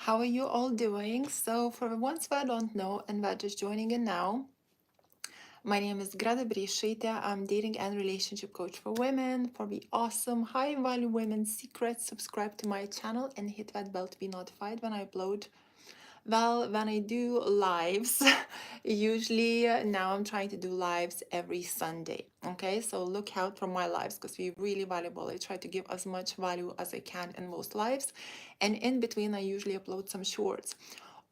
How are you all doing? So, for the ones that don't know and that just joining in now, my name is Greta Bereisaite. I'm dating and relationship coach for women. For the awesome, high value women secrets, subscribe to my channel and hit that bell to be notified when I upload. Well, when I do lives, usually now I'm trying to do lives every Sunday. Okay, so look out for my lives because we're really valuable. I try to give as much value as I can in most lives. And in between, I usually upload some shorts.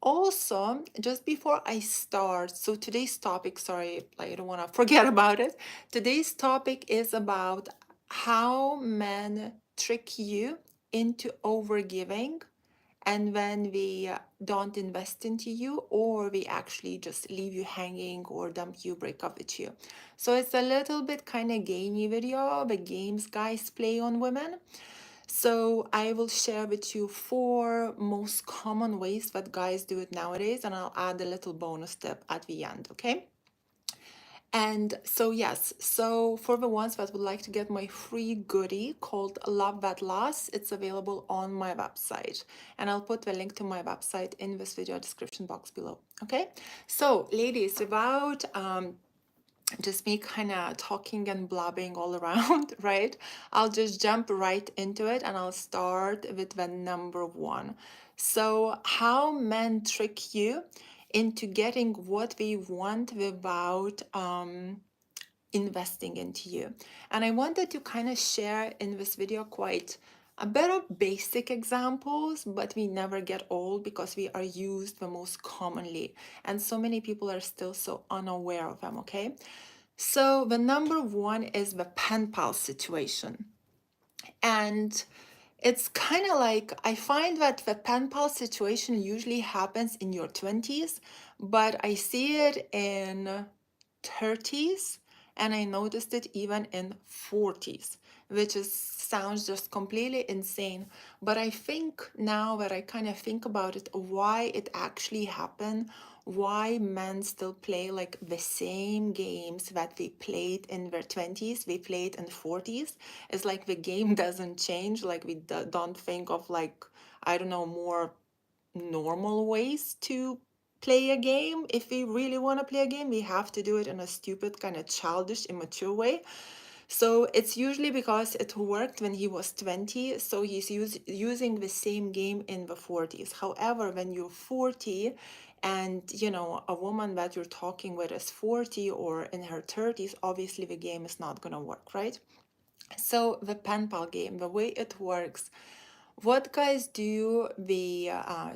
Also, just before I start, so today's topic, sorry, I don't want to forget about it. Today's topic is about how men trick you into overgiving and when we don't invest into you, or we actually just leave you hanging or dump you, break up with you. So it's a little bit kind of gamey video, the games guys play on women. So I will share with you 4 most common ways that guys do it nowadays, and I'll add a little bonus tip at the end, okay? And so, yes, so for the ones that would like to get my free goodie called Love That Lasts, it's available on my website. And I'll put the link to my website in this video description box below. Okay, so ladies, without just me kind of talking and blabbing all around, right? I'll just jump right into it and I'll start with the number 1. So, how men trick you into getting what they want without investing into you. And I wanted to kind of share in this video quite a bit of basic examples, but we never get old because we are used the most commonly. And so many people are still so unaware of them, okay? So the number 1 is the pen pal situation. And it's kind of like, I find that the pen pal situation usually happens in your 20s, but I see it in 30s, and I noticed it even in 40s, which is sounds just completely insane. But I think now that I kind of think about it, why it actually happened, why men still play like the same games that they played in their 20s, they played in 40s. It's like the game doesn't change. Like we don't think of like, I don't know, more normal ways to play a game. If we really want to play a game, we have to do it in a stupid, kind of childish, immature way. So it's usually because it worked when he was 20, so he's using the same game in the 40s. However, when you're 40 and a woman that you're talking with is 40 or in her 30s, obviously the game is not going to work, right? So the pen pal game, the way it works, what guys do, they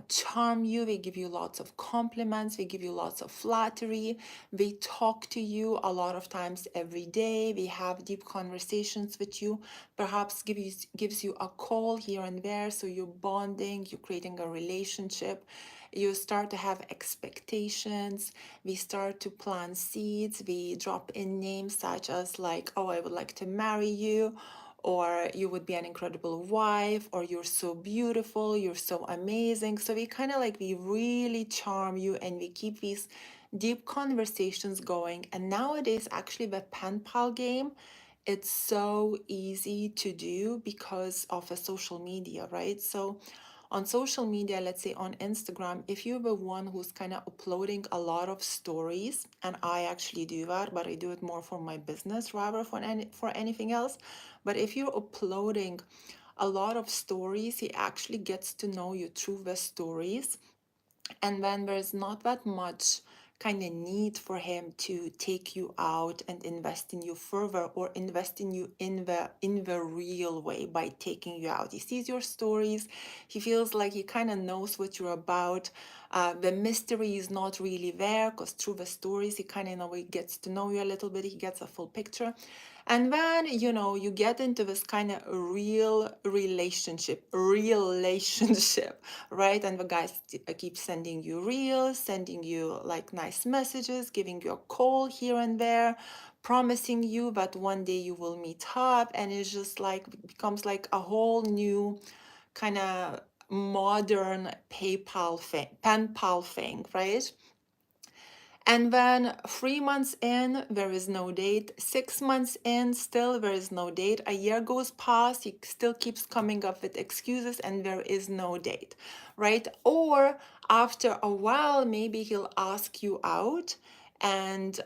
charm you, they give you lots of compliments, they give you lots of flattery, they talk to you a lot of times every day, they have deep conversations with you, perhaps gives you a call here and there, so you're bonding, you're creating a relationship, you start to have expectations, we start to plant seeds, we drop in names such as like, oh, I would like to marry you, or you would be an incredible wife, or you're so beautiful, you're so amazing. So we kind of like, we really charm you and we keep these deep conversations going. And nowadays, actually, the pen pal game, it's so easy to do because of a social media, right? So on social media, let's say on Instagram, if you're the one who's kind of uploading a lot of stories, and I actually do that, but I do it more for my business rather for anything else. But if you're uploading a lot of stories, he actually gets to know you through the stories. And then there's not that much kind of need for him to take you out and invest in you further, or invest in you in the real way by taking you out. He sees your stories, he feels like he kind of knows what you're about. The mystery is not really there because through the stories he kind of gets to know you a little bit, he gets a full picture. And then, you get into this kind of relationship, right? And the guys keep sending you reels, sending you like nice messages, giving you a call here and there, promising you that one day you will meet up. And it's just like, becomes like a whole new kind of modern PayPal thing, pen pal thing, right? And then 3 months in, there is no date. 6 months in, still there is no date. A year goes past, he still keeps coming up with excuses and there is no date, right? Or after a while, maybe he'll ask you out and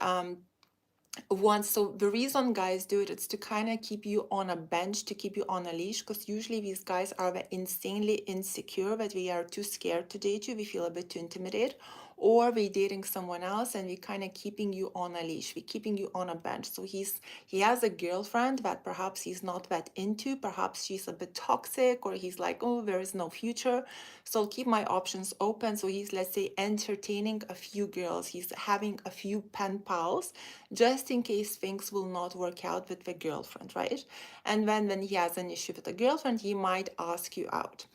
once. So the reason guys do it, it's to kind of keep you on a bench, to keep you on a leash, because usually these guys are insanely insecure, that we are too scared to date you, we feel a bit too intimidated, or we're dating someone else and we're kind of keeping you on a leash, we're keeping you on a bench. So he has a girlfriend that perhaps he's not that into, perhaps she's a bit toxic, or he's like, oh, there is no future, so I'll keep my options open. So he's, let's say, entertaining a few girls, he's having a few pen pals just in case things will not work out with the girlfriend, right? And then when he has an issue with the girlfriend, he might ask you out.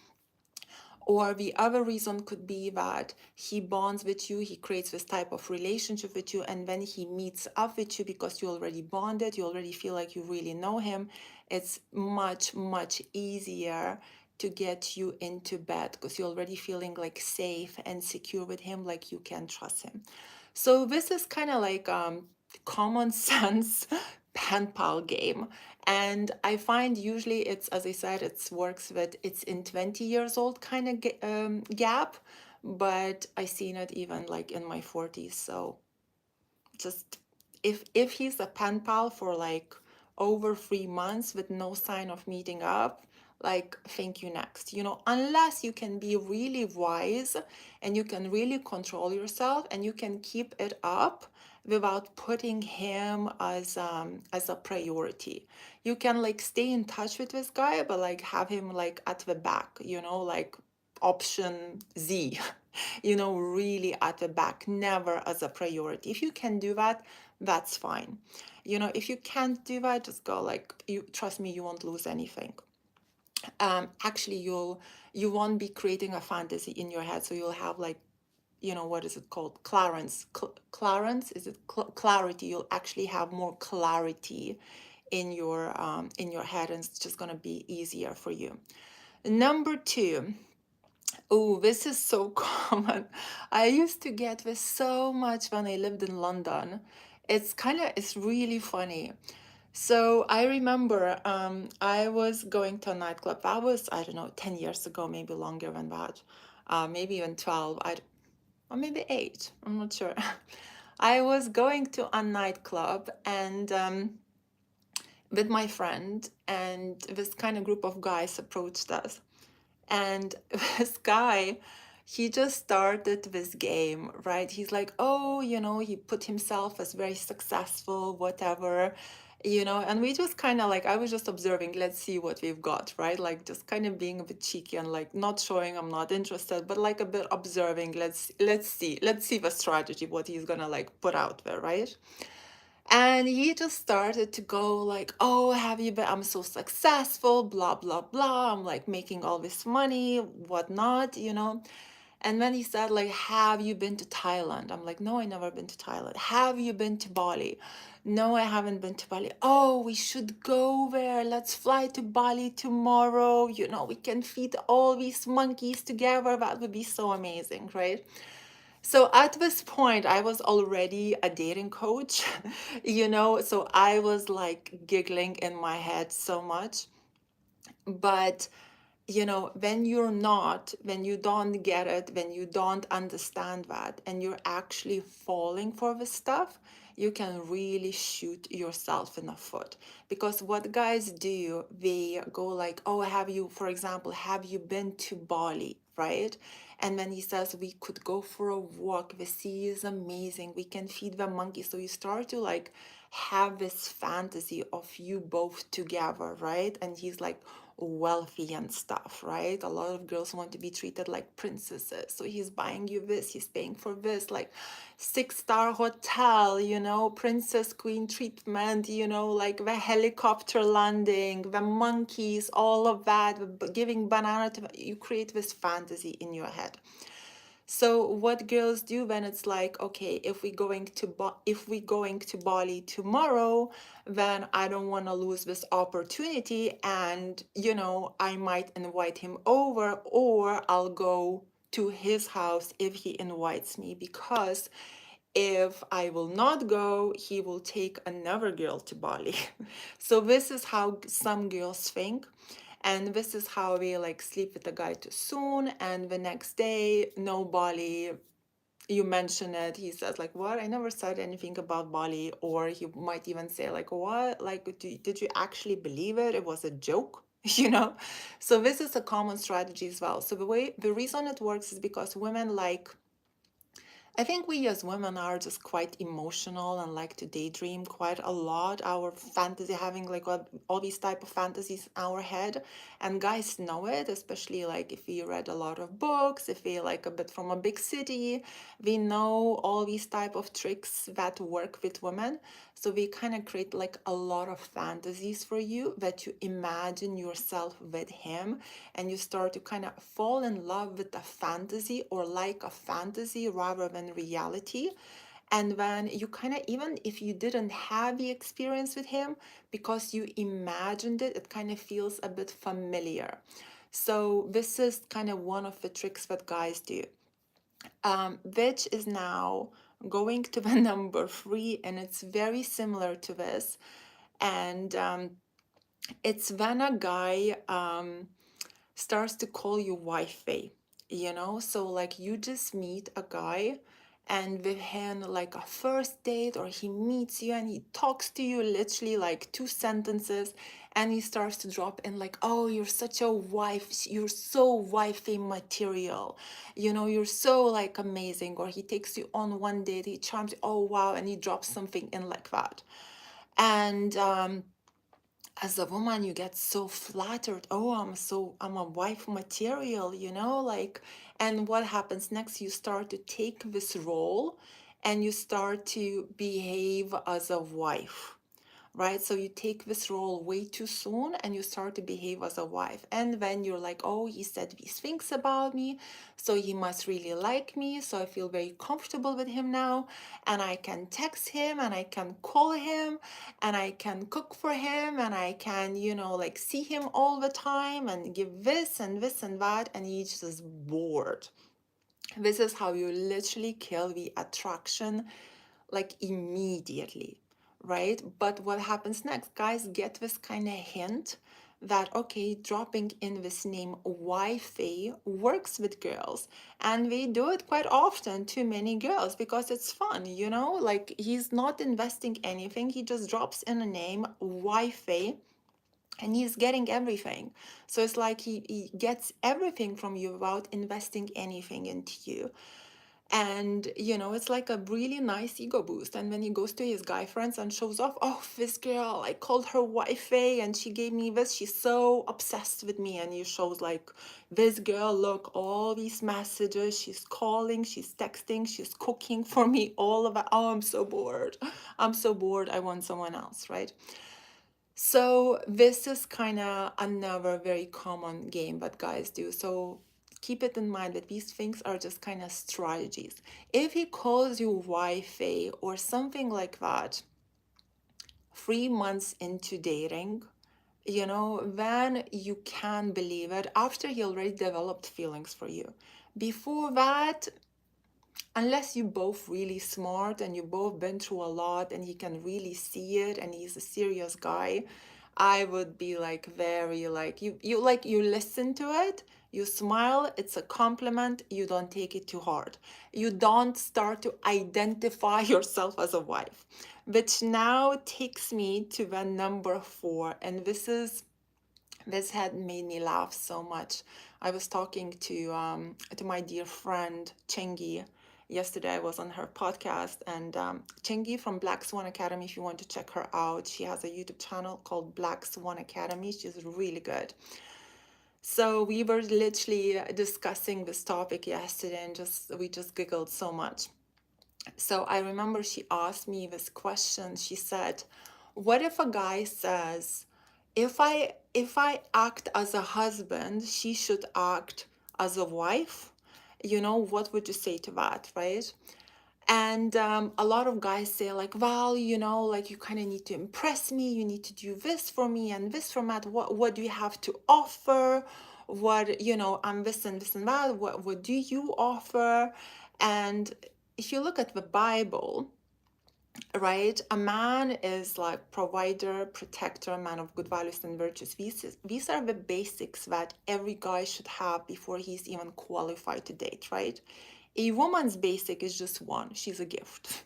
Or the other reason could be that he bonds with you, he creates this type of relationship with you, and then he meets up with you because you already bonded, you already feel like you really know him. It's much, much easier to get you into bed because you're already feeling like safe and secure with him, like you can trust him. So this is kind of like common sense pen pal game. And I find usually it's, as I said, it works with, it's in 20 years old kind of gap, but I seen it even like in my 40s. So just if he's a pen pal for like over 3 months with no sign of meeting up, like, thank you, next. Unless you can be really wise and you can really control yourself and you can keep it up without putting him as a priority. You can like stay in touch with this guy, but like have him like at the back, like option Z. Really at the back, never as a priority. If you can do that, that's fine. If you can't do that, just go, like, you trust me, you won't lose anything. Actually, you won't be creating a fantasy in your head, so you'll have like, what is it called? Clarence, is it clarity? You'll actually have more clarity in your head, and it's just gonna be easier for you. Number two. Oh, this is so common. I used to get this so much when I lived in London. It's really funny. So I remember I was going to a nightclub. That was, I don't know, 10 years ago, maybe longer than that. Maybe even 12, or maybe 8, I'm not sure. I was going to a nightclub and with my friend, and this kind of group of guys approached us. And this guy, he just started this game, right? He's like, oh, he put himself as very successful, whatever, and we just kind of like, I was just observing, let's see what we've got, right? Like just kind of being a bit cheeky and like not showing I'm not interested, but like a bit observing. Let's see the strategy, what he's gonna like put out there, right? And he just started to go like, oh, have you been? I'm so successful, blah, blah, blah. I'm like making all this money, whatnot. And then he said, like, have you been to Thailand? I'm like, no, I never been to Thailand. Have you been to Bali? No, I haven't been to Bali. Oh, we should go there. Let's fly to Bali tomorrow. We can feed all these monkeys together. That would be so amazing, right? So at this point, I was already a dating coach, so I was like giggling in my head so much. But when you're not, when you don't get it, when you don't understand that, and you're actually falling for this stuff, you can really shoot yourself in the foot. Because what guys do, they go like, oh, for example, have you been to Bali, right? And then he says, we could go for a walk. The sea is amazing. We can feed the monkeys. So you start to like have this fantasy of you both together, right? And he's like wealthy and stuff, right? A lot of girls want to be treated like princesses. So he's buying you this, he's paying for this, like 6-star hotel, princess queen treatment, like the helicopter landing, the monkeys, all of that, giving banana to you, create this fantasy in your head. So what girls do when it's like, okay, if we going to Bali tomorrow, then I don't want to lose this opportunity, and I might invite him over, or I'll go to his house if he invites me, because if I will not go, he will take another girl to Bali. So this is how some girls think. And this is how they like sleep with the guy too soon. And the next day, no Bali. You mention it. He says like, what? I never said anything about Bali. Or he might even say like, what? Like, did you actually believe it? It was a joke. You know. So this is a common strategy as well. So the reason it works is because women like, I think we as women are just quite emotional and like to daydream quite a lot. Our fantasy, having like all these type of fantasies in our head, and guys know it, especially like if we read a lot of books, if we like a bit from a big city, we know all these type of tricks that work with women. So we kind of create like a lot of fantasies for you that you imagine yourself with him, and you start to kind of fall in love with a fantasy or like a fantasy rather than reality. And then you kind of, even if you didn't have the experience with him, because you imagined it, it kind of feels a bit familiar. So this is kind of one of the tricks that guys do, which is now going to the number 3, and it's very similar to this. And it's when a guy starts to call you wifey, you know? So like you just meet a guy, and with him like a first date, or he meets you and he talks to you literally like 2 sentences, and he starts to drop in like, oh, you're such a wife, you're so wifey material, you know, you're so like amazing. Or he takes you on one date, he charms you, oh wow, and he drops something in like that. And as a woman, you get so flattered. Oh, I'm a wife material, you know, like. And what happens next? You start to take this role, and you start to behave as a wife, right? So you take this role way too soon, and you start to behave as a wife. And then you're like, oh, he said these things about me, so he must really like me. So I feel very comfortable with him now. And I can text him, and I can call him, and I can cook for him, and I can, you know, like see him all the time and give this and this and that. And he's just bored. This is how you literally kill the attraction like immediately, right? But what happens next? Guys get this kind of hint that, okay, dropping in this name wifey works with girls. And they do it quite often to many girls because it's fun, you know? Like he's not investing anything, he just drops in a name wifey, and he's getting everything. So it's like he gets everything from you without investing anything into you. And you know, it's like a really nice ego boost. And when he goes to his guy friends and shows off, oh, this girl, I called her wifey and she gave me this, she's so obsessed with me. And he shows like, this girl, look, all these messages, she's calling, she's texting, she's cooking for me, all of that. Oh, I'm so bored, I'm so bored, I want someone else, right? So this is kind of another very common game that guys do. So keep it in mind that these things are just kind of strategies. If he calls you wifey or something like that 3 months into dating, you know, then you can believe it after he already developed feelings for you. Before that, unless you both really smart and you both been through a lot and he can really see it and he's a serious guy, I would be like very like, you listen to it, you smile, it's a compliment, you don't take it too hard, you don't start to identify yourself as a wife. Which now takes me to the number 4, and this had made me laugh so much. I was talking to my dear friend Chengi yesterday. I was on her podcast, and Chengi from Black Swan Academy, if you want to check her out, she has a YouTube channel called Black Swan Academy. She's really good. So we were literally discussing this topic yesterday, and we just giggled so much. So I remember she asked me this question. She said, what if a guy says, if I act as a husband, she should act as a wife? You know, what would you say to that, right? And a lot of guys say like, well, you know, like you kind of need to impress me, you need to do this for me and this for that. What do you have to offer? What, you know, I'm this and this and that. What do you offer? And if you look at the Bible, right, a man is like provider, protector, man of good values and virtues. These are the basics that every guy should have before he's even qualified to date, right? A woman's basic is just one. She's a gift.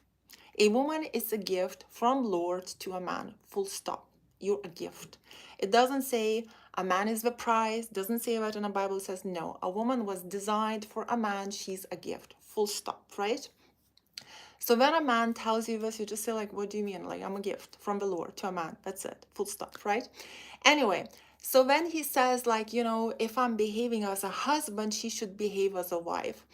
A woman is a gift from Lord to a man, full stop. You're a gift. It doesn't say a man is the prize, doesn't say that in the Bible. It says no, a woman was designed for a man, she's a gift, full stop, right? So when a man tells you this, you just say like, what do you mean? Like, I'm a gift from the Lord to a man. That's it. Full stop, right? Anyway, so when he says like, if I'm behaving as a husband, she should behave as a wife.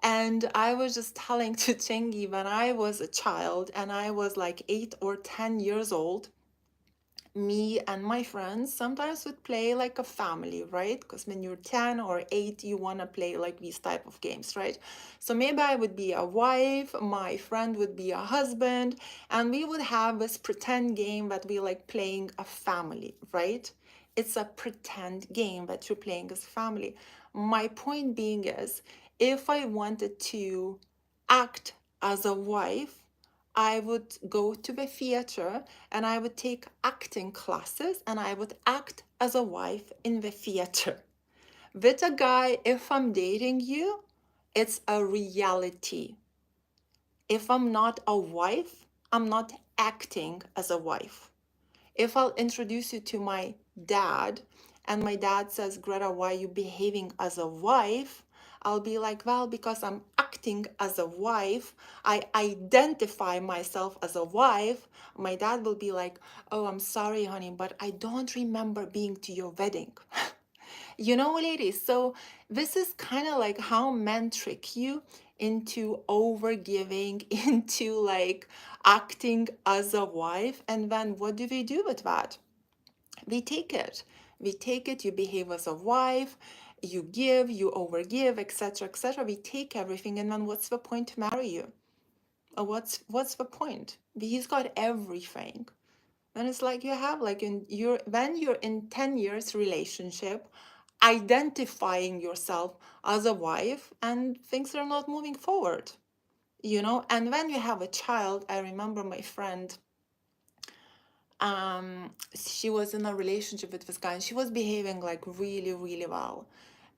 And I was just telling to Chingy, when I was a child and I was like 8 or 10 years old, me and my friends sometimes would play like a family, right? Because when you're 10 or 8, you want to play like these type of games, right? So maybe I would be a wife, my friend would be a husband, and we would have this pretend game that we like playing a family, right? It's a pretend game that you're playing as a family. My point being is, if I wanted to act as a wife, I would go to the theater and I would take acting classes and I would act as a wife in the theater. With a guy, if I'm dating you, it's a reality. If I'm not a wife, I'm not acting as a wife. If I'll introduce you to my dad and my dad says, Greta, why are you behaving as a wife? I'll be like, well, because I'm acting as a wife. I identify myself as a wife. My dad will be like, oh, I'm sorry, honey, but I don't remember being to your wedding. Ladies, so this is kind of like how men trick you into overgiving, into like acting as a wife. And then what do we do with that? We take it. We take it, you behave as a wife, you give, you overgive, etc., etc. We take everything, and then what's the point to marry you? What's the point? He's got everything. Then it's like you have like when you're in 10 years relationship, identifying yourself as a wife and things are not moving forward, and when you have a child. I remember my friend, she was in a relationship with this guy and she was behaving like really, really well.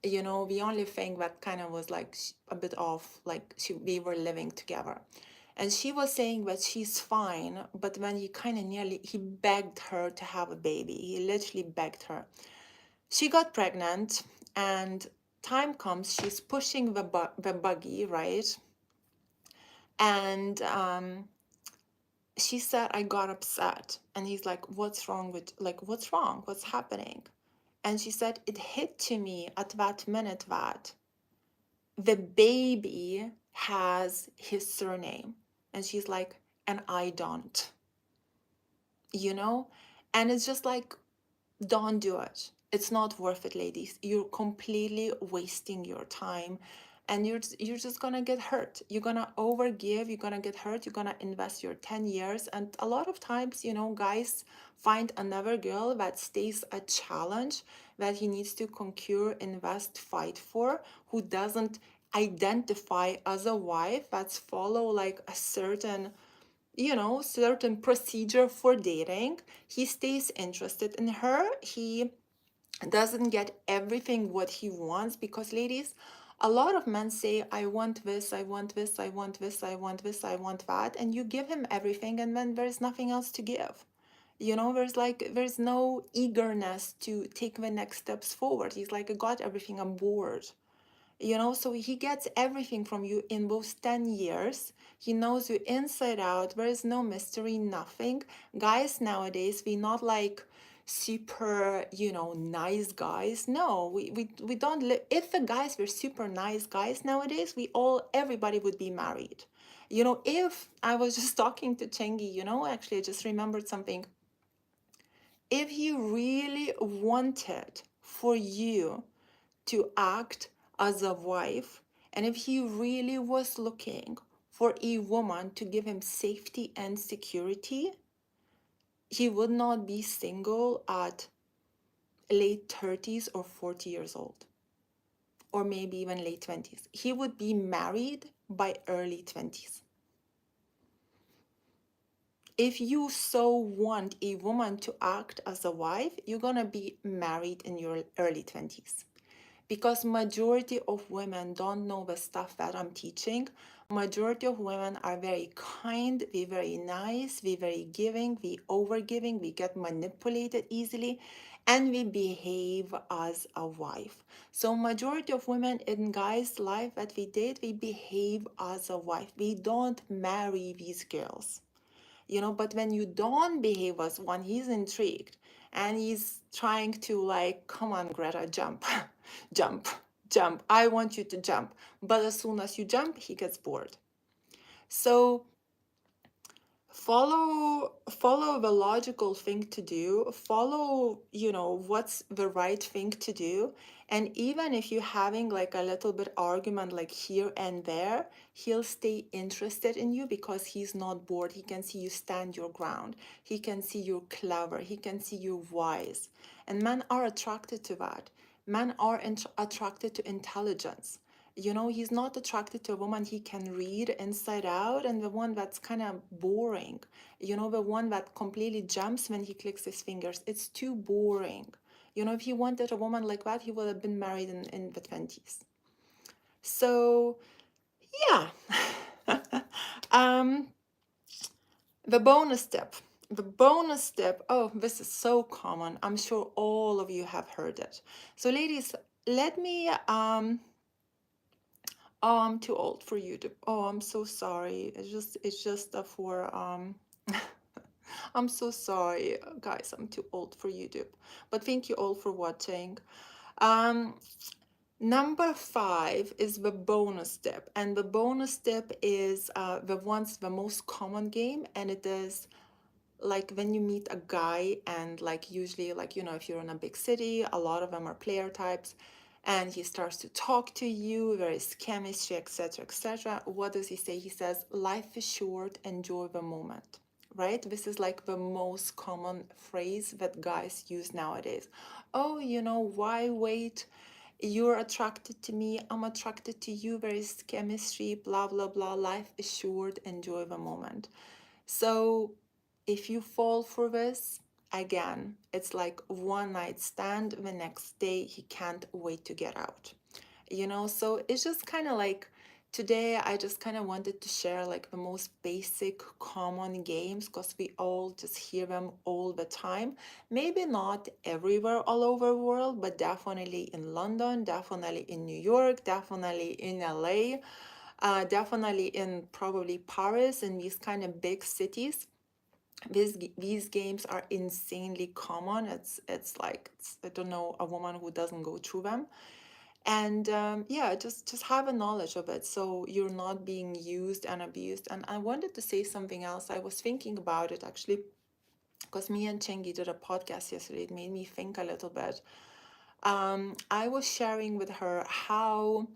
The only thing that kind of was like a bit off, like we were living together. And she was saying that she's fine, but when he begged her to have a baby. He literally begged her. She got pregnant, and time comes, she's pushing the buggy, right? And she said, I got upset. And he's like, what's wrong? What's happening? And she said, it hit to me at that minute that the baby has his surname. And she's like, and I don't, And it's just like, don't do it. It's not worth it, ladies. You're completely wasting your time, and you're just gonna get hurt. You're gonna overgive, you're gonna get hurt, you're gonna invest your 10 years. And a lot of times, guys find another girl that stays a challenge that he needs to conquer, invest, fight for, who doesn't identify as a wife, that's follow like a certain procedure for dating. He stays interested in her. He doesn't get everything what he wants, because ladies, a lot of men say, I want this, I want this, I want this, I want this, I want that, and you give him everything, and then there's nothing else to give. There's no eagerness to take the next steps forward. He's like, I got everything, I'm bored. So he gets everything from you in those 10 years. He knows you inside out. There is no mystery, nothing. Guys nowadays, we not like super, nice guys. No, we don't live. If the guys were super nice guys nowadays, everybody would be married. If I was just talking to Chengi, actually I just remembered something. If he really wanted for you to act as a wife, and if he really was looking for a woman to give him safety and security, he would not be single at late 30s or 40 years old, or maybe even late 20s. He would be married by early 20s. If you so want a woman to act as a wife, you're gonna be married in your early 20s. Because majority of women don't know the stuff that I'm teaching. Majority of women are very kind, we very nice, we very giving, we overgiving, we get manipulated easily, and we behave as a wife. So majority of women in guys' life that we date, we behave as a wife. We don't marry these girls. But when you don't behave as one, he's intrigued and he's trying to, like, come on, Greta, jump, jump, jump. I want you to jump. But as soon as you jump, he gets bored. So follow the logical thing to do, follow what's the right thing to do. And even if you're having like a little bit argument like here and there, he'll stay interested in you because he's not bored. He can see you stand your ground, he can see you're clever, he can see you're wise. And men are attracted to that. Men are attracted to intelligence. He's not attracted to a woman he can read inside out, and the one that's kind of boring. The one that completely jumps when he clicks his fingers. It's too boring. If he wanted a woman like that, he would have been married in the 20s. So, yeah. um, the bonus step. The bonus step. Oh, this is so common. I'm sure all of you have heard it. So, ladies, let me Oh, I'm too old for YouTube. Oh, I'm so sorry. It's just for I'm so sorry, guys. I'm too old for YouTube. But thank you all for watching. Um, Number 5 is the bonus step, and the bonus step is the most common game, and it is like when you meet a guy, and like usually, like, if you're in a big city, a lot of them are player types, and he starts to talk to you, there is chemistry, etc., etc. What does he say? He says, life is short, enjoy the moment. Right? This is like the most common phrase that guys use nowadays. Oh, why wait? You're attracted to me, I'm attracted to you, there is chemistry, blah blah blah, life is short, enjoy the moment. So if you fall for this, again, it's like one night stand, the next day he can't wait to get out. So it's just kind of like today I just kind of wanted to share like the most basic common games, because we all just hear them all the time. Maybe not everywhere all over the world, but definitely in London, definitely in New York, definitely in LA, definitely in probably Paris, and these kind of big cities. These games are insanely common. It's like I don't know a woman who doesn't go through them. And yeah, just have a knowledge of it so you're not being used and abused. And I wanted to say something else. I was thinking about it actually, because me and Chengi did a podcast yesterday. It made me think a little bit. I was sharing with her how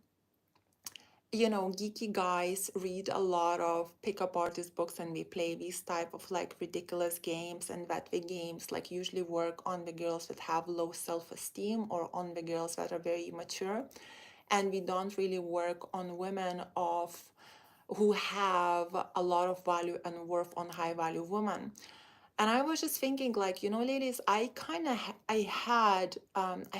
geeky guys read a lot of pickup artist books, and we play these type of like ridiculous games, and that the games like usually work on the girls that have low self-esteem or on the girls that are very mature, and we don't really work on women of who have a lot of value and worth on high value women. And I was just thinking, like, ladies, I kind of I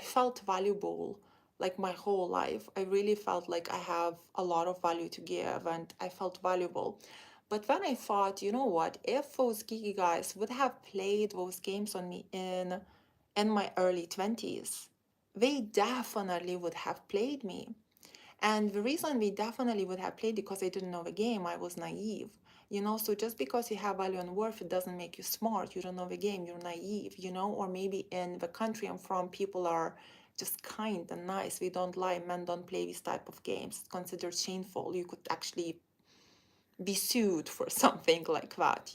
felt valuable like my whole life. I really felt like I have a lot of value to give, and I felt valuable. But then I thought, you know what, if those geeky guys would have played those games on me in my early 20s, they definitely would have played me. And the reason we definitely would have played, because I didn't know the game, I was naive. So just because you have value and worth, it doesn't make you smart. You don't know the game, you're naive, or maybe in the country I'm from, people are just kind and nice. We don't lie, men don't play these type of games. It's considered shameful. You could actually be sued for something like that.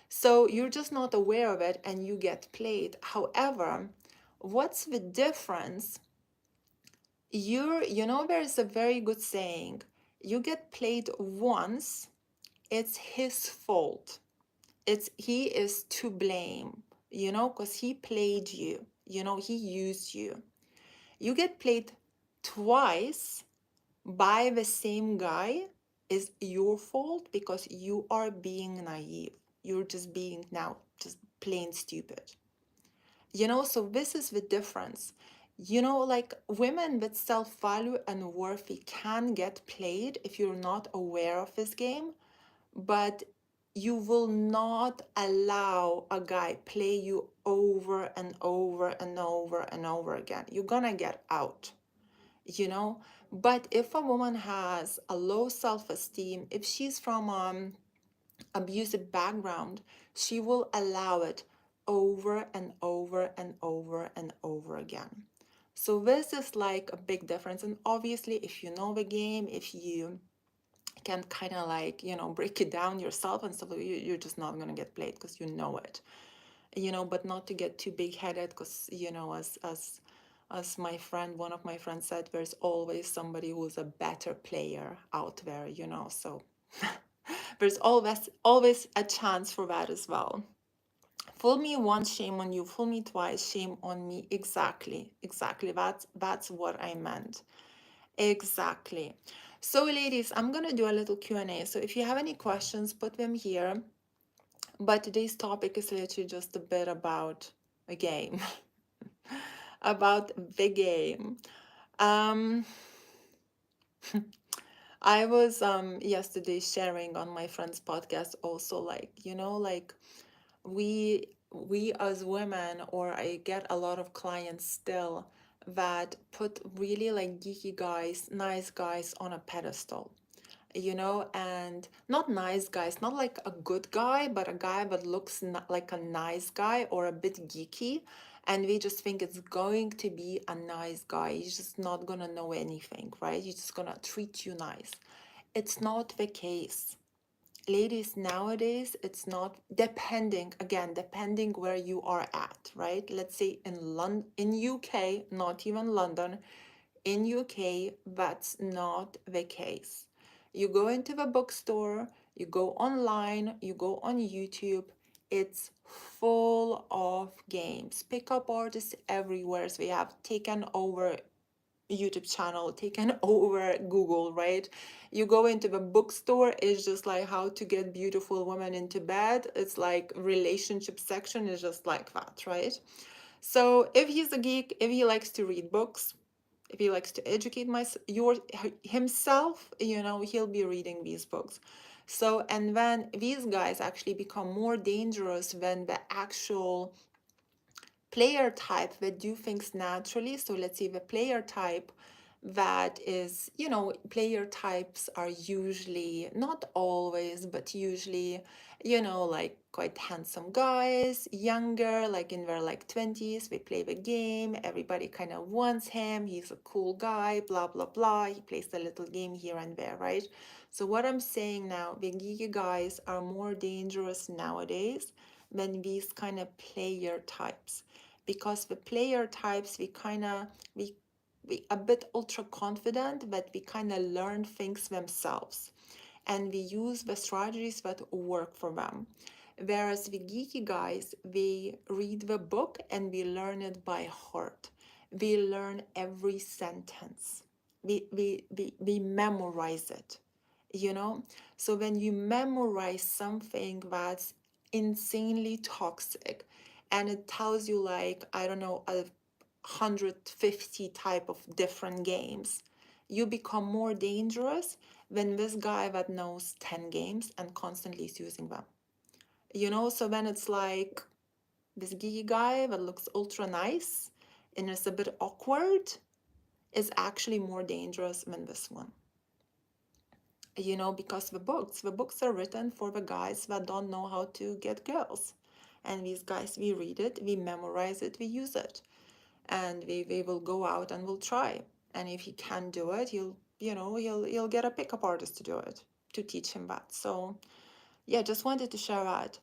So you're just not aware of it and you get played. However, what's the difference? There's a very good saying, you get played once, it's his fault. He is to blame, because he played you, he used you. You get played twice, by the same guy is your fault because you are being naive. You're just being now just plain stupid. So this is the difference. Like women with self-value and worthy can get played if you're not aware of this game, but you will not allow a guy play you over and over and over and over again. You're gonna get out, you know? But if a woman has a low self-esteem, if she's from abusive background, she will allow it over and over and over and over again. So this is like a big difference. And obviously, if you know the game, if you can kind of like, break it down yourself and stuff, you're just not going to get played because you know it, but not to get too big headed because, as one of my friends said, there's always somebody who's a better player out there, so there's always a chance for that as well. Fool me once, shame on you. Fool me twice, shame on me. Exactly. That's what I meant. Exactly. So, ladies, I'm gonna do a little Q&A. So, if you have any questions, put them here. But today's topic is literally just a bit about a game, about the game. Um, I was yesterday sharing on my friend's podcast also, like, like we as women, or I get a lot of clients still that put really like geeky guys, nice guys on a pedestal, and not nice guys, not like a good guy, but a guy that looks like a nice guy or a bit geeky. And we just think it's going to be a nice guy. He's just not gonna know anything, right? He's just gonna treat you nice. It's not the case. Ladies, nowadays, it's not depending where you are at, right? Let's say in UK, not even London, in UK, that's not the case. You go into the bookstore, you go online, you go on YouTube, it's full of games. Pickup artists everywhere. So we have taken over YouTube channel, taken over Google, right? You go into the bookstore, it's just like how to get beautiful women into bed. It's like relationship section is just like that, right? So if he's a geek, if he likes to read books, if he likes to educate himself, he'll be reading these books. So, and then these guys actually become more dangerous than the actual player type that do things naturally. So let's say the player type that is, player types are usually, not always, but usually, like quite handsome guys, younger, like in their like 20s, they play the game, everybody kind of wants him, he's a cool guy, blah, blah, blah, he plays a little game here and there, right? So what I'm saying now, the geeky guys are more dangerous nowadays than these kind of player types, because the player types we a bit ultra confident that we kind of learn things themselves and we use the strategies that work for them, whereas the geeky guys, they read the book and we learn it by heart. We learn every sentence, we memorize it, so when you memorize something that's insanely toxic and it tells you like, I don't know, 150 type of different games, you become more dangerous than this guy that knows 10 games and constantly is using them, so then it's like this geeky guy that looks ultra nice and is a bit awkward is actually more dangerous than this one, because the books are written for the guys that don't know how to get girls. And these guys, we read it, we memorize it, we use it. And we will go out and we'll try. And if he can do it, he'll get a pickup artist to do it, to teach him that. So yeah, just wanted to share that.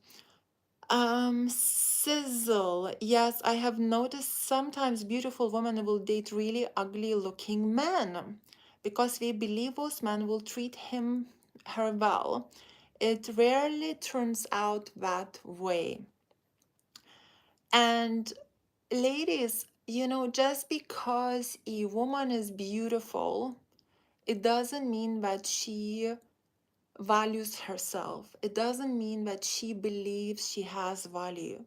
Sizzle. Yes, I have noticed sometimes beautiful women will date really ugly looking men because they believe those men will treat her well. It rarely turns out that way. And ladies, just because a woman is beautiful, it doesn't mean that she values herself. It doesn't mean that she believes she has value.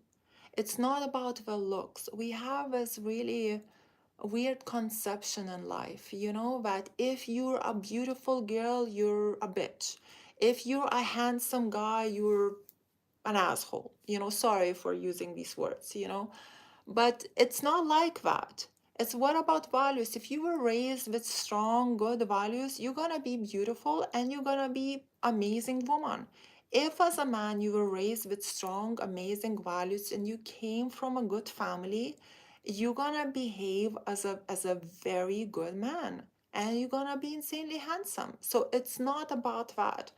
It's not about the looks. We have this really weird conception in life, that if you're a beautiful girl, you're a bitch. If you're a handsome guy, you're an asshole. Sorry for using these words. But it's not like that. It's what about values? If you were raised with strong, good values, you're gonna be beautiful and you're gonna be amazing woman. If as a man you were raised with strong, amazing values and you came from a good family, you're gonna behave as a very good man and you're gonna be insanely handsome. So it's not about that.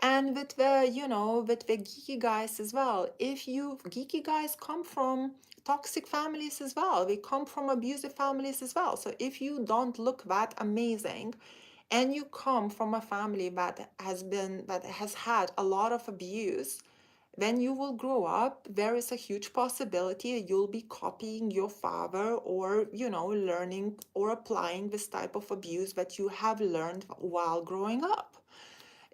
And with the geeky guys as well. If you geeky guys come from toxic families as well. We come from abusive families as well. So if you don't look that amazing and you come from a family that has had a lot of abuse, then you will grow up. There is a huge possibility you'll be copying your father or, learning or applying this type of abuse that you have learned while growing up.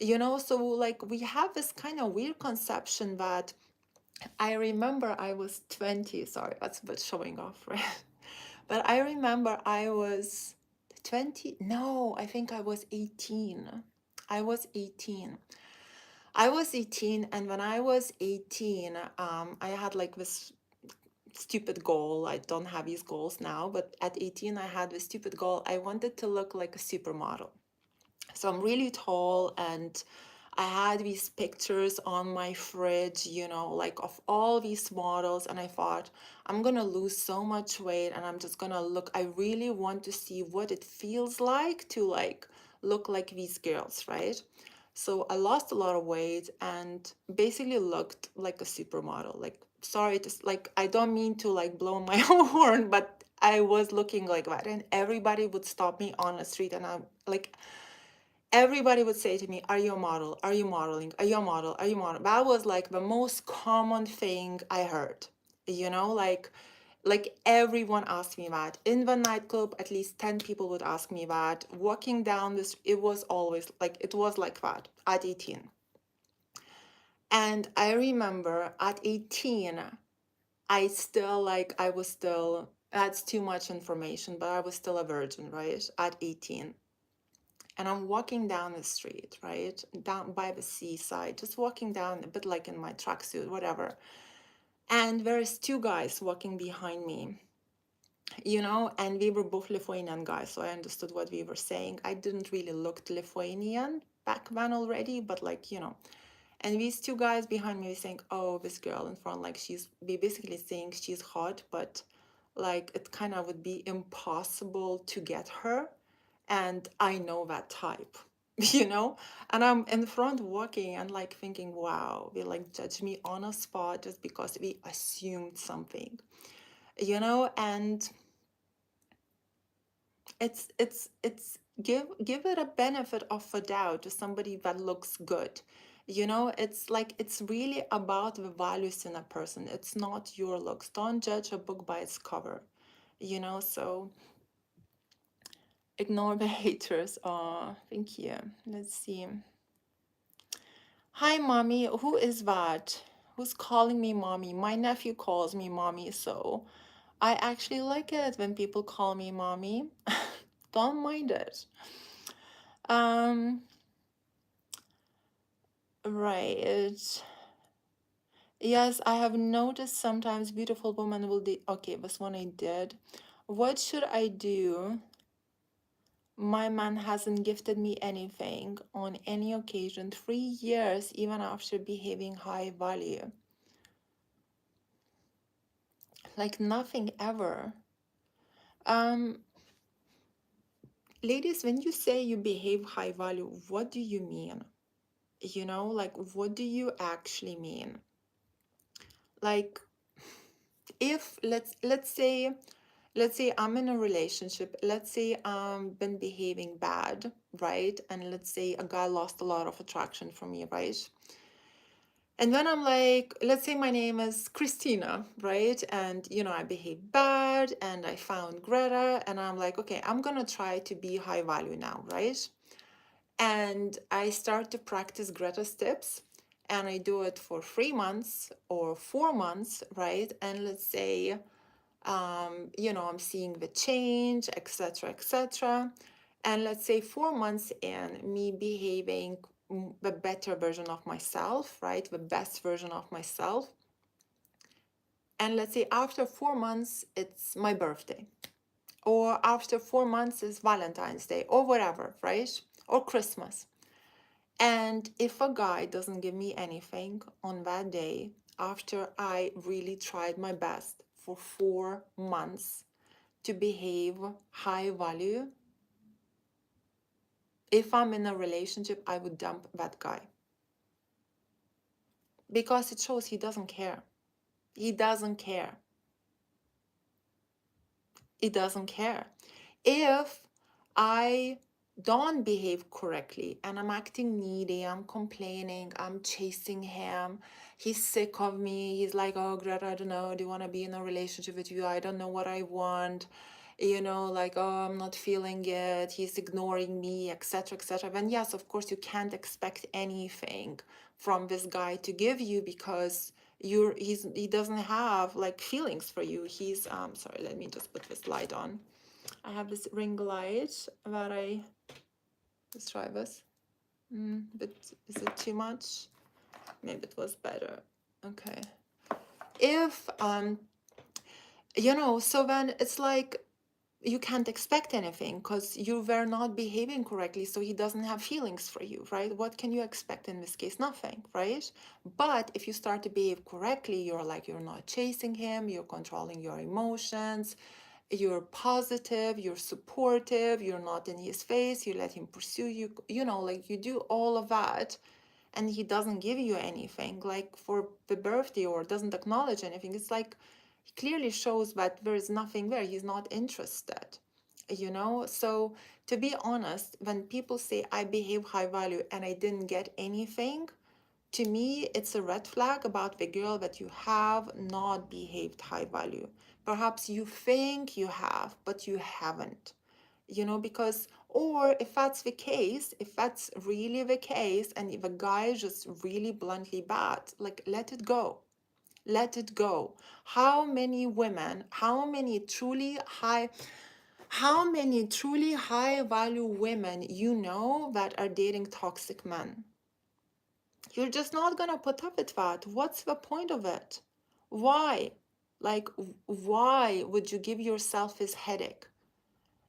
So like we have this kind of weird conception that I remember I was 20. Sorry, that's a bit showing off, right? But I remember I was 20. No, I think I was 18. I was 18. I was 18, and when I was 18, I had like this stupid goal. I don't have these goals now, but at 18, I had this stupid goal. I wanted to look like a supermodel. So I'm really tall, and I had these pictures on my fridge, like of all these models. And I thought, I'm gonna lose so much weight and I'm just gonna look. I really want to see what it feels like to like look like these girls, right? So I lost a lot of weight and basically looked like a supermodel. Like, sorry to like, I don't mean to like blow my own horn, but I was looking like that. And everybody would stop me on the street and I'm like, everybody would say to me, are you a model? Are you modeling? Are you a model? Are you model? That was like the most common thing I heard, like everyone asked me that. In the nightclub, at least 10 people would ask me that. Walking down this, it was always like, it was like that at 18. And I remember at 18, I was still, that's too much information, but I was still a virgin, right? At 18. And I'm walking down the street, right? Down by the seaside, just walking down a bit like in my tracksuit, whatever. And there's two guys walking behind me, and we were both Lithuanian guys, so I understood what we were saying. I didn't really look Lithuanian back then already, but and these two guys behind me were saying, oh, this girl in front, like we basically saying she's hot, but like it kind of would be impossible to get her. And I know that type, and I'm in front walking and like thinking, wow, they like judge me on a spot just because we assumed something, and it's give it a benefit of a doubt to somebody that looks good. It's like it's really about the values in a person. It's not your looks. Don't judge a book by its cover, so ignore the haters. Oh, thank you. Let's see. Hi, mommy. Who is that? Who's calling me mommy? My nephew calls me mommy, so I actually like it when people call me mommy. Don't mind it. Um, right. Yes, I have noticed sometimes beautiful women will do. Okay, this one I did. What should I do? My man hasn't gifted me anything on any occasion. 3 years, even after behaving high value. Like nothing ever. Um, Ladies, when you say you behave high value, what do you mean? Like what do you actually mean? Like if let's say I'm in a relationship, let's say I've been behaving bad, right? And let's say a guy lost a lot of attraction for me, right? And then I'm like, let's say my name is Christina, right? And I behaved bad and I found Greta and I'm like, okay, I'm gonna try to be high value now, right? And I start to practice Greta's tips, and I do it for 3 months or 4 months, right? And let's say, I'm seeing the change, etc., etc. And let's say 4 months in, me behaving the better version of myself, right? The best version of myself. And let's say after 4 months, it's my birthday. Or after 4 months is Valentine's Day, or whatever, right? Or Christmas. And if a guy doesn't give me anything on that day, after I really tried my best for 4 months to behave high value, if I'm in a relationship, I would dump that guy. Because it shows he doesn't care. He doesn't care. He doesn't care. If I don't behave correctly and I'm acting needy, I'm complaining, I'm chasing him, he's sick of me, he's like, oh, Greta, I don't know, do you want to be in a relationship with you? I don't know what I want, like, oh, I'm not feeling it, he's ignoring me, etc., etc. Then yes, of course, you can't expect anything from this guy to give you, because he doesn't have like feelings for you. He's sorry, let me just put this light on. I have this ring light that let's try this. But is it too much? Maybe it was better. Okay. If so then it's like you can't expect anything because you were not behaving correctly, so he doesn't have feelings for you, right? What can you expect in this case? Nothing, right? But if you start to behave correctly, you're not chasing him, you're controlling your emotions, you're positive, you're supportive, you're not in his face, you let him pursue you, like you do all of that, and he doesn't give you anything, like for the birthday, or doesn't acknowledge anything. It's like he clearly shows that there is nothing there. He's not interested, So to be honest, when people say I behave high value and I didn't get anything, to me, it's a red flag about the girl that you have not behaved high value. Perhaps you think you have, but you haven't. Because, or if that's the case, if that's really the case, and if a guy is just really bluntly bad, like let it go. Let it go. How many women, how many truly high value women that are dating toxic men? You're just not gonna put up with that. What's the point of it? Why? Like, why would you give yourself this headache?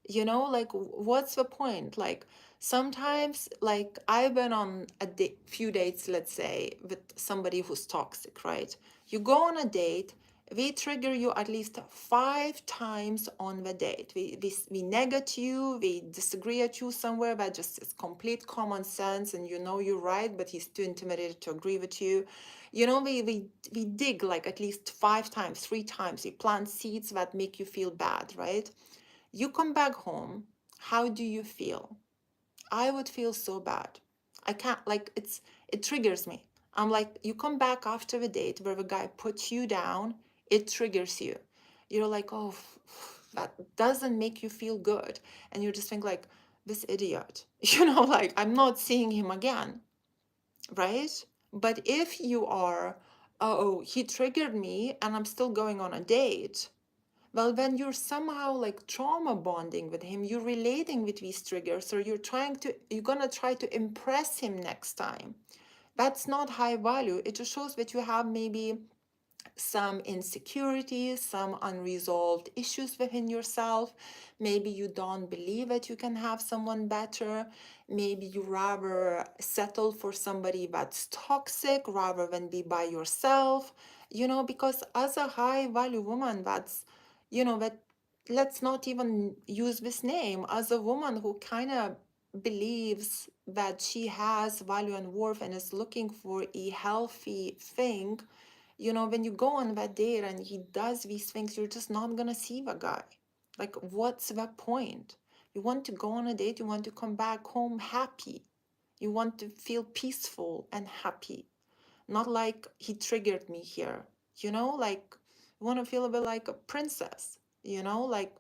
Like, what's the point? Like, sometimes, like, I've been on a few dates, let's say, with somebody who's toxic, right? You go on a date, we trigger you at least 5 times on the date. We neg at you, we disagree at you somewhere, but just is complete common sense, and you're right, but he's too intimidated to agree with you. We dig like at least 5 times, 3 times. We plant seeds that make you feel bad, right? You come back home, how do you feel? I would feel so bad. I can't, like, it triggers me. I'm like, you come back after the date where the guy puts you down, it triggers you. You're like, oh, that doesn't make you feel good. And you just think like, this idiot, like, I'm not seeing him again, right? But if you are, oh, he triggered me and I'm still going on a date, well, when you're somehow like trauma bonding with him, you're relating with these triggers, or you're gonna try to impress him next time. That's not high value. It just shows that you have maybe some insecurities, some unresolved issues within yourself. Maybe you don't believe that you can have someone better. Maybe you rather settle for somebody that's toxic rather than be by yourself. Because as a high value woman, that let's not even use this name, as a woman who kind of believes that she has value and worth and is looking for a healthy thing. When you go on that date and he does these things, you're just not gonna see the guy. Like, what's the point? You want to go on a date, you want to come back home happy. You want to feel peaceful and happy. Not like he triggered me here. Like, you want to feel a bit like a princess, like,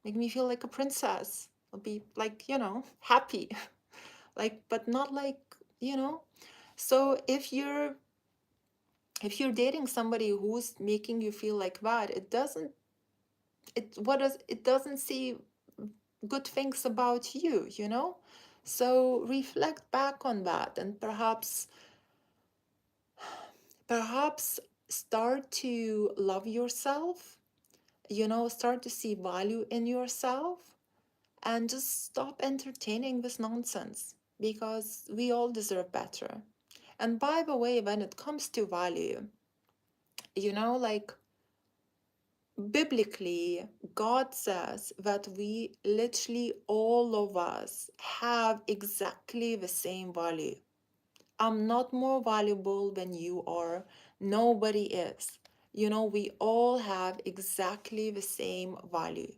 make me feel like a princess. I'll be like, happy. like, but not like, so if you're dating somebody who's making you feel like that, it doesn't see good things about you. So reflect back on that, and perhaps start to love yourself, start to see value in yourself, and just stop entertaining this nonsense, because we all deserve better. And by the way, when it comes to value, like, biblically, God says that we literally, all of us, have exactly the same value. I'm not more valuable than you are. Nobody is. We all have exactly the same value.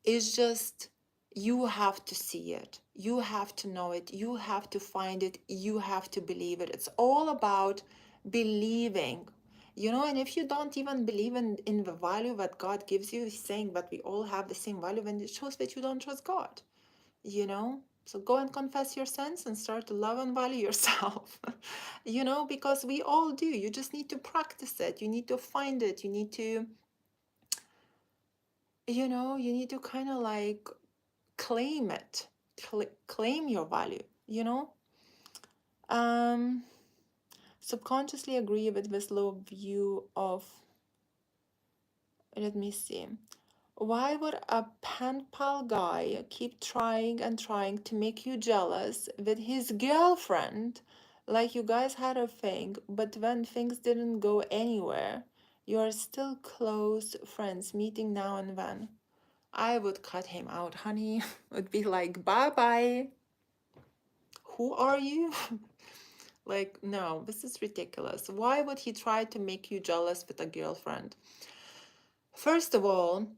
It's just, you have to see it. You have to know it. You have to find it. You have to believe it. It's all about believing. And if you don't even believe in the value that God gives you, saying that we all have the same value, then it shows that you don't trust God. So go and confess your sins and start to love and value yourself. Because we all do. You just need to practice it. You need to find it. You need to, kind of like claim it. Claim your value, um subconsciously agree with this low view of, let me see, why would a pen pal guy keep trying and trying to make you jealous with his girlfriend, like you guys had a thing, but when things didn't go anywhere, you are still close friends, meeting now and then? I would cut him out, honey. Would be like, bye bye. Who are you? Like, no, this is ridiculous. Why would he try to make you jealous with a girlfriend? First of all,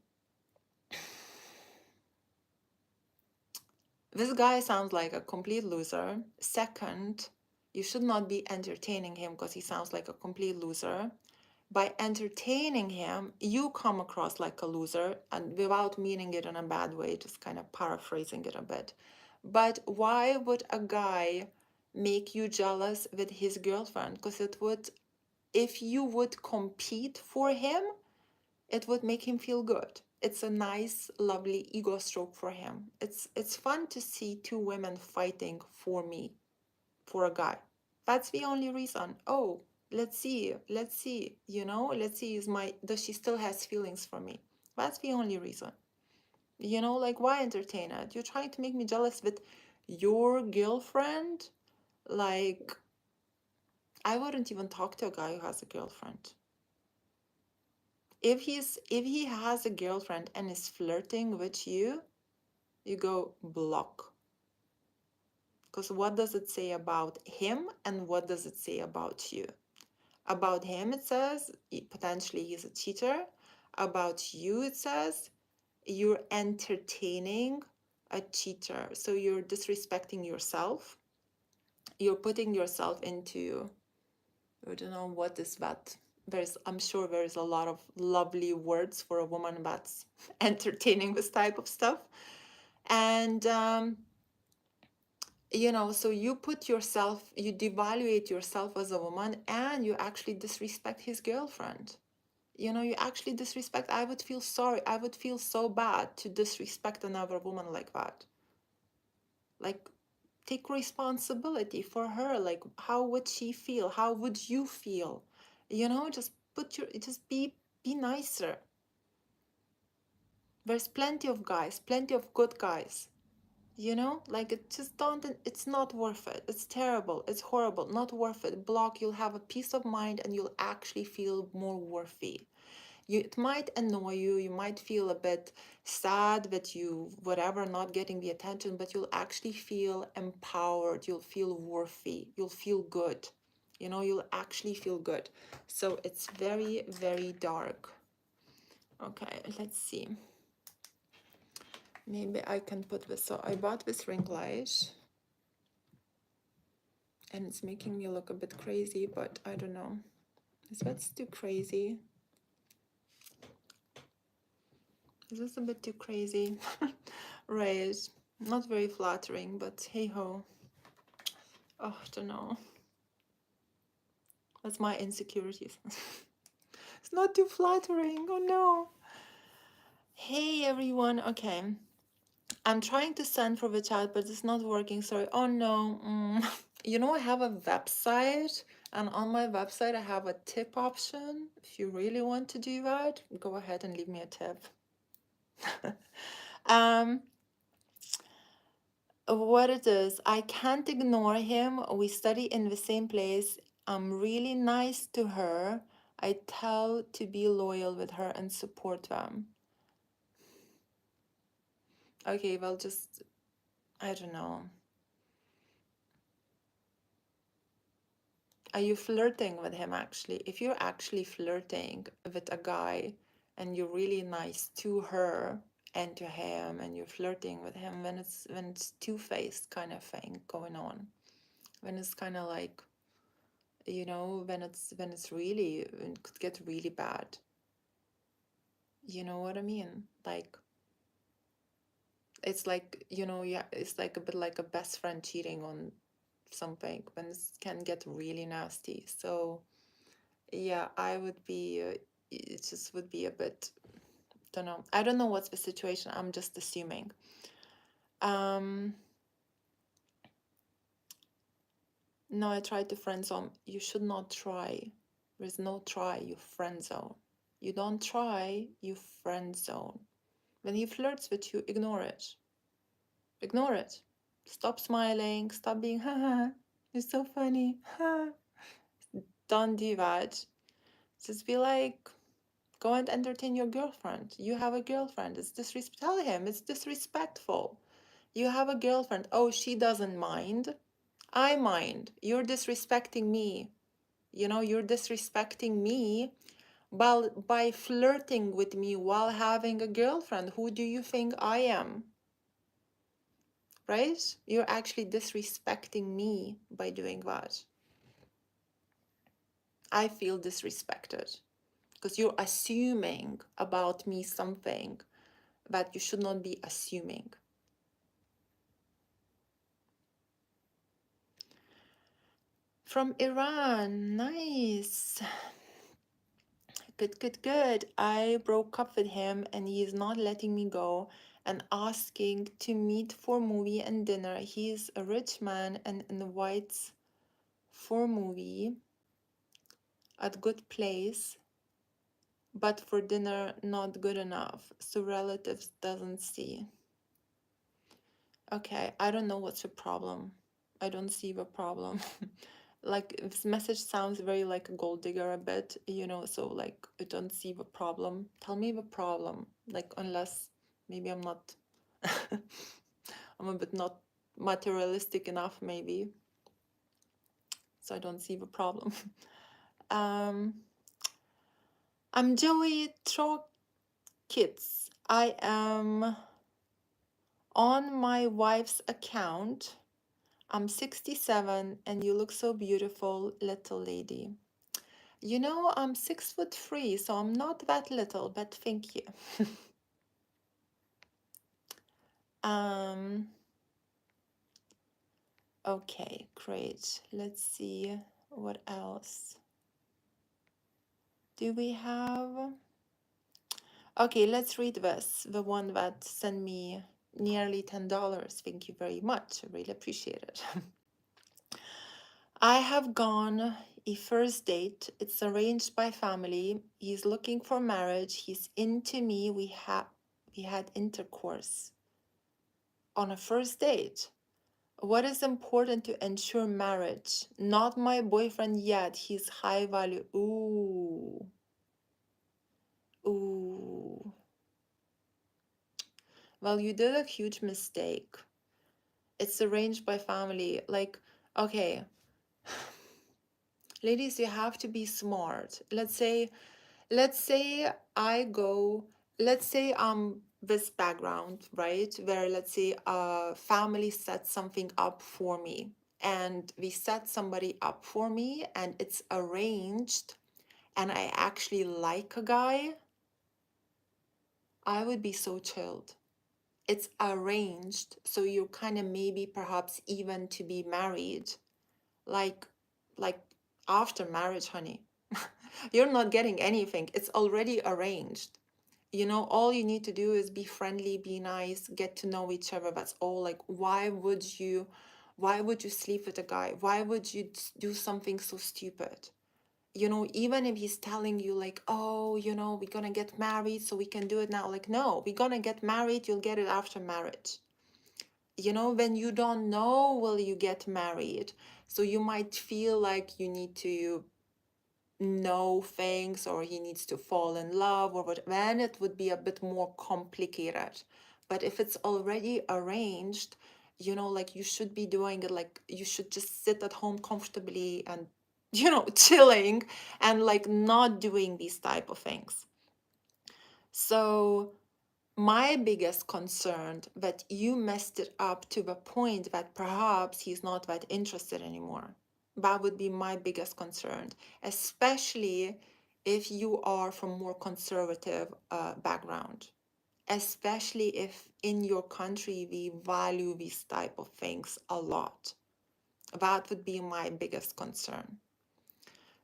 this guy sounds like a complete loser. Second, you should not be entertaining him because he sounds like a complete loser. By entertaining him, you come across like a loser, and without meaning it in a bad way, just kind of paraphrasing it a bit. But why would a guy make you jealous with his girlfriend? Because if you would compete for him, it would make him feel good. It's a nice, lovely ego stroke for him. It's fun to see two women fighting for me, for a guy. That's the only reason. Oh, let's see, let's see, let's see, does she still has feelings for me? That's the only reason. Like, why entertain it? You're trying to make me jealous with your girlfriend? Like, I wouldn't even talk to a guy who has a girlfriend. If he has a girlfriend and is flirting with you, you go block. Because what does it say about him, and what does it say about you? About him, it says potentially he's a cheater. About you, it says you're entertaining a cheater. So you're disrespecting yourself. You're putting yourself into, I don't know, what is that? I'm sure there's a lot of lovely words for a woman that's entertaining this type of stuff. And, so you devaluate yourself as a woman, and you actually disrespect his girlfriend. You actually disrespect. I would feel sorry. I would feel so bad to disrespect another woman like that. Like, take responsibility for her. Like, how would she feel? How would you feel? Just be nicer. There's plenty of guys, plenty of good guys. Like, it's not worth it. It's terrible. It's horrible. Not worth it. Block. You'll have a peace of mind, and you'll actually feel more worthy. It might annoy you. You might feel a bit sad that whatever, not getting the attention, but you'll actually feel empowered. You'll feel worthy. You'll feel good. You'll actually feel good. So it's very, very dark. Okay, let's see. Maybe I can put this. So I bought this ring light, and it's making me look a bit crazy, but I don't know. Is that too crazy? Is this a bit too crazy? Right. Not very flattering, but hey ho. Oh, I don't know. That's my insecurities. It's not too flattering. Oh no. Hey everyone. Okay. I'm trying to send for the chat, but it's not working. Sorry. Oh no. You know, I have a website, and on my website, I have a tip option. If you really want to do that, go ahead and leave me a tip. um, what it is, I can't ignore him. We study in the same place. I'm really nice to her. I tell to be loyal with her and support them. Okay, well, just, I don't know. Are you flirting with him actually? If you're actually flirting with a guy and you're really nice to her and to him and you're flirting with him, when it's two-faced kind of thing going on. When it's kind of like, you know, when it could get really bad. You know what I mean? Like, it's like, you know, yeah, it's like a bit like a best friend cheating on something when it can get really nasty. So yeah, I would be, it just would be a bit, don't know. I don't know what's the situation. I'm just assuming. No, I tried to friend zone. You should not try. There's no try, you friend zone. You don't try, you friend zone. When he flirts with you, ignore it. Ignore it. Stop smiling. Stop being, haha, you're so funny. Ha. Don't do that. Just be like, go and entertain your girlfriend. You have a girlfriend. It's tell him it's disrespectful. You have a girlfriend. Oh, she doesn't mind. I mind. You're disrespecting me. You know, you're disrespecting me by flirting with me while having a girlfriend. Who do you think I am? Right? You're actually disrespecting me by doing that. I feel disrespected because you're assuming about me something that you should not be assuming. From Iran, nice. Good, good, good. I broke up with him and he is not letting me go and asking to meet for movie and dinner. He's a rich man and invites for movie at good place, but for dinner not good enough. So relatives doesn't see. Okay, I don't know what's the problem. I don't see the problem. Like this message sounds very like a gold digger a bit, you know, so like I don't see the problem. Tell me the problem. Like unless maybe I'm not I'm a bit not materialistic enough maybe. So I don't see the problem. I'm Joey Trokits. I am on my wife's account. I'm 67 and you look so beautiful, little lady. You know, I'm 6'3", so I'm not that little, but thank you. Okay, great. Let's see what else do we have. Okay, let's read this. The one that sent me nearly $10. Thank you very much. I really appreciate it. I have gone a first date. It's arranged by family. He's looking for marriage. He's into me. We had intercourse on a first date. What is important to ensure marriage? Not my boyfriend yet. He's high value. Ooh. Ooh. Well, you did a huge mistake. It's arranged by family. Like, okay. Ladies, you have to be smart. Let's say I go, let's say this background, right? Where let's say a family sets something up for me and we set somebody up for me and it's arranged and I actually like a guy, I would be so chilled. It's arranged, so you're kind of maybe perhaps even to be married. like like after marriage, honey. You're not getting anything. It's already arranged. All you need to do is be friendly, be nice, get to know each other. That's all. Like, why would you sleep with a guy? Why would you do something so stupid? Even if he's telling you like, oh, we're gonna get married so we can do it now. Like, no, we're gonna get married, you'll get it after marriage. When you don't know, will you get married? So you might feel like you need to know things, or he needs to fall in love, or what, then it would be a bit more complicated. But if it's already arranged, like, you should be doing it, like, you should just sit at home comfortably and chilling, and like not doing these type of things. So my biggest concern that you messed it up to the point that perhaps he's not that interested anymore. That would be my biggest concern, especially if you are from more conservative background, especially if in your country we value these type of things a lot. That would be my biggest concern.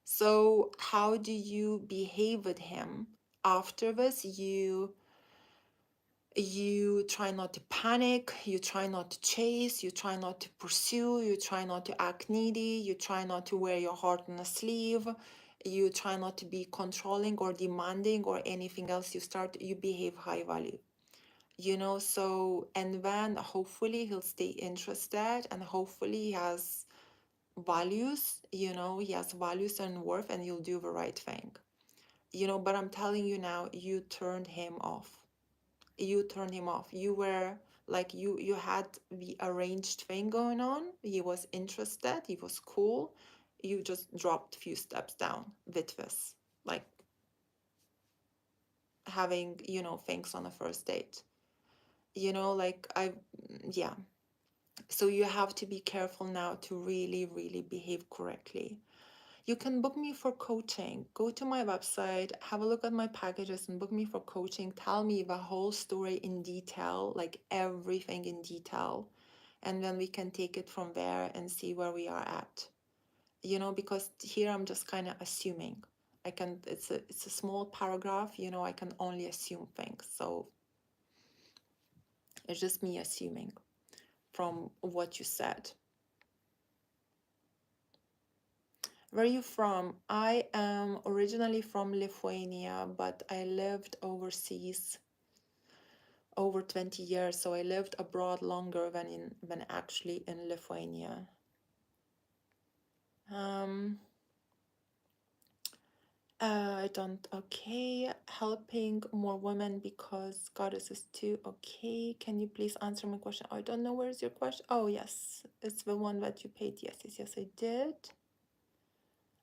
So how do you behave with him after this? You try not to panic, you try not to chase, you try not to pursue, you try not to act needy, you try not to wear your heart on a sleeve, you try not to be controlling or demanding or anything else. You behave high value. So, and then hopefully he'll stay interested, and hopefully he has values, he has values and worth, and you'll do the right thing. But I'm telling you now, you turned him off. You were like, you had the arranged thing going on. He was interested, he was cool. You just dropped a few steps down with this, like having things on a first date, like yeah. So you have to be careful now to really, really behave correctly. You can book me for coaching. Go to my website, have a look at my packages, and book me for coaching. Tell me the whole story in detail, like everything in detail. And then we can take it from there and see where we are at. Because here I'm just kind of assuming. It's a small paragraph, I can only assume things. So it's just me assuming from what you said. Where are you from? I am originally from Lithuania, but I lived overseas over 20 years, so I lived abroad longer than actually in Lithuania. I don't. Okay, helping more women because goddesses too. Okay, can you please answer my question? I don't know, where's your question? Oh yes, it's the one that you paid. Yes, I did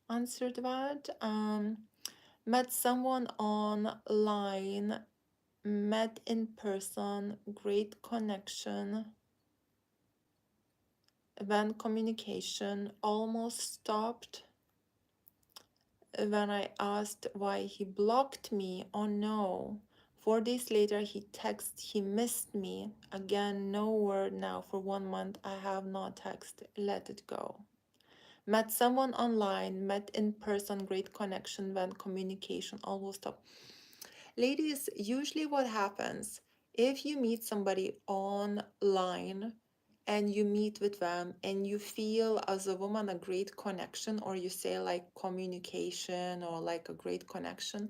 answer that. Met someone online, met in person, great connection. Then communication almost stopped. When I asked why he blocked me, oh no. 4 days later, he texted he missed me. Again, no word now. For 1 month, I have not texted. Let it go. Met someone online, met in person, great connection, then communication almost stopped. Ladies, usually what happens if you meet somebody online and you meet with them and you feel as a woman a great connection, or you say like communication or like a great connection,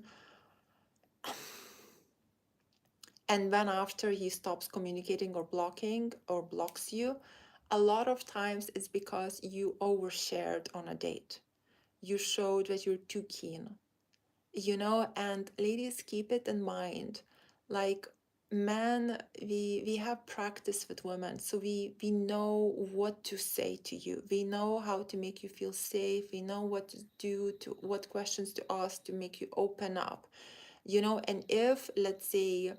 and then after he stops communicating or blocking or blocks you, a lot of times it's because you overshared on a date. You showed that you're too keen. And ladies, keep it in mind, like, men, we have practice with women, so we know what to say to you, we know how to make you feel safe, we know what to do, to what questions to ask to make you open up. And if, let's say,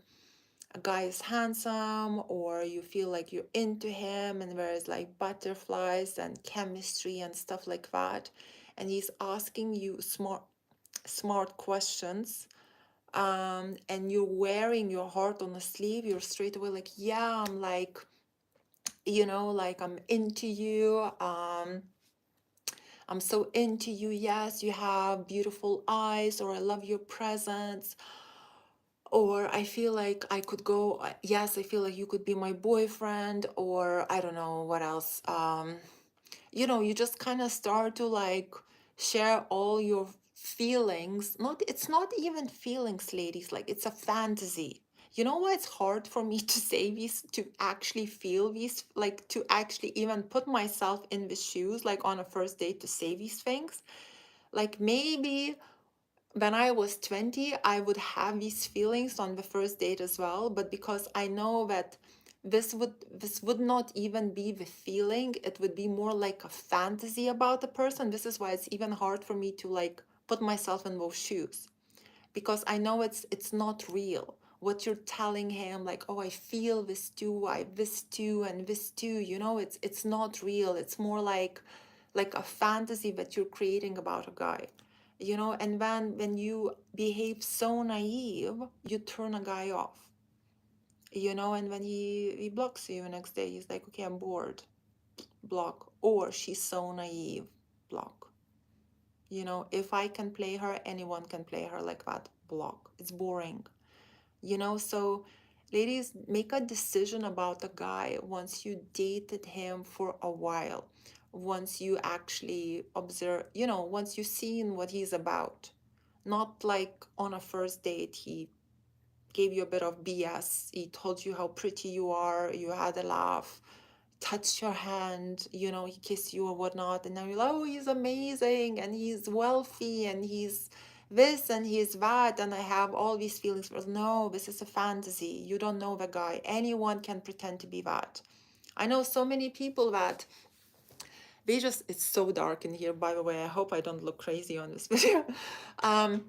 a guy is handsome, or you feel like you're into him and there's like butterflies and chemistry and stuff like that, and he's asking you smart questions, and you're wearing your heart on a sleeve, you're straight away like, yeah, I'm like, like, I'm into you, I'm so into you. Yes, you have beautiful eyes, or I love your presence, or I feel like I could go, yes, I feel like you could be my boyfriend, or I don't know what else. You just kind of start to like share all your feelings. Not, it's not even feelings, ladies, like it's a fantasy. You know why it's hard for me to say these, to actually feel these, like to actually even put myself in the shoes, like on a first date, to say these things? Like maybe when I was 20, I would have these feelings on the first date as well, but because I know that this would not even be the feeling, it would be more like a fantasy about the person. This is why it's even hard for me to like put myself in those shoes, because I know it's not real. What you're telling him, like, oh, I feel this too, I this too, and this too, it's not real. It's more like a fantasy that you're creating about a guy. And when you behave so naive, you turn a guy off. And when he blocks you the next day, he's like, okay, I'm bored, block. Or she's so naive, block. If I can play her, anyone can play her like that, block. It's boring. So ladies, make a decision about a guy once you dated him for a while, once you actually observe, once you've seen what he's about. Not like on a first date he gave you a bit of BS, he told you how pretty you are, you had a laugh, touched your hand, he kissed you or whatnot, and now you're like, oh, he's amazing, and he's wealthy, and he's this, and he's that, and I have all these feelings. But no, this is a fantasy. You don't know the guy. Anyone can pretend to be that. I know so many people that it's so dark in here, by the way. I hope I don't look crazy on this video. um,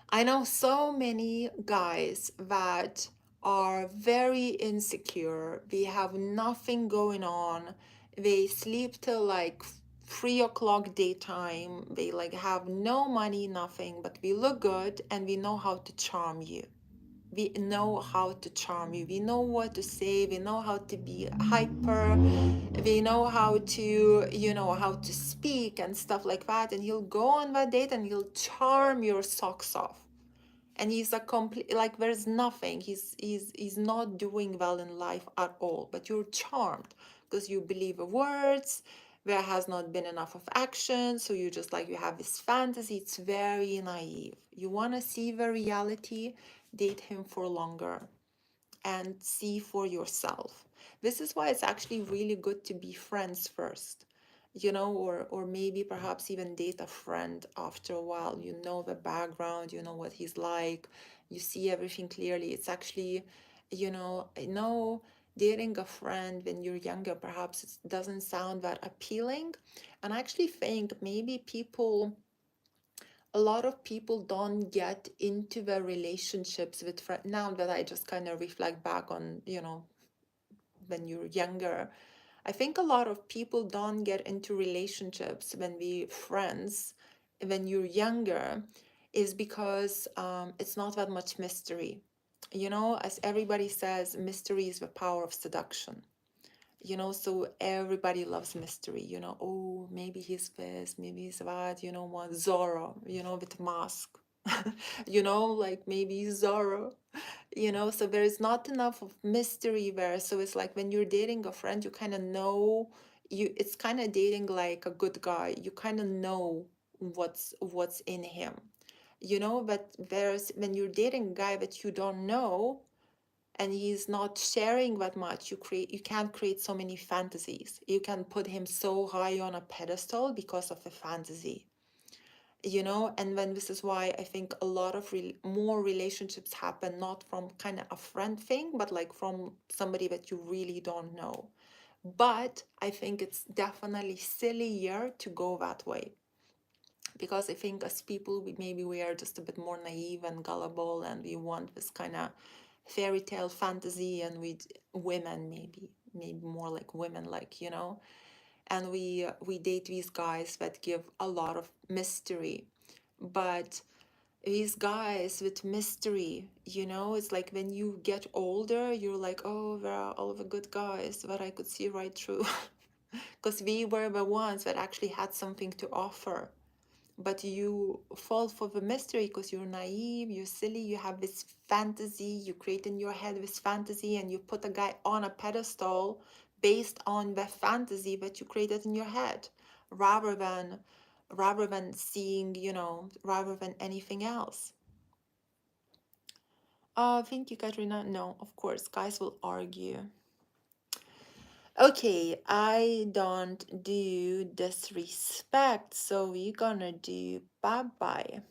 I know so many guys that are very insecure. They have nothing going on. They sleep till like 3 o'clock daytime. They like have no money, nothing, but we look good and we know how to charm you. We know how to charm you. We know what to say. We know how to be hyper. We know how to, how to speak and stuff like that. And he'll go on that date and he'll charm your socks off. And he's a complete, like, there's nothing, he's not doing well in life at all, but you're charmed because you believe the words. There has not been enough of action, so you just like, you have this fantasy. It's very naive. You want to see the reality, date him for longer and see for yourself. This is why it's actually really good to be friends first, or maybe perhaps even date a friend after a while. You know the background, you know what he's like, you see everything clearly. It's actually, I know dating a friend when you're younger, perhaps it doesn't sound that appealing. And I actually think maybe a lot of people don't get into their relationships with friends. Now that I just kind of reflect back on, when you're younger, I think a lot of people don't get into relationships when we friends when you're younger, is because it's not that much mystery. As everybody says, mystery is the power of seduction. So everybody loves mystery. Oh, maybe he's this, maybe he's that, one Zorro, with mask. Like maybe Zorro, so there is not enough of mystery there. So it's like when you're dating a friend, you kind of know, it's kind of dating like a good guy. You kind of know what's in him. But there's, when you're dating a guy that you don't know and he's not sharing that much, you can't create so many fantasies. You can put him so high on a pedestal because of the fantasy. And then this is why I think a lot of more relationships happen not from kind of a friend thing, but like from somebody that you really don't know. But I think it's definitely sillier to go that way, because I think as people, we are just a bit more naive and gullible, and we want this kind of fairy tale fantasy, and women, maybe more like women, like, and we date these guys that give a lot of mystery. But these guys with mystery, it's like when you get older, you're like, oh, there are all the good guys that I could see right through. because we were the ones that actually had something to offer. But you fall for the mystery because you're naive, you're silly, you have this fantasy, you create in your head this fantasy, and you put a guy on a pedestal based on the fantasy that you created in your head, rather than seeing, rather than anything else. Thank you, Katrina. No, of course, guys will argue. Okay, I don't do disrespect, so we're gonna do bye-bye.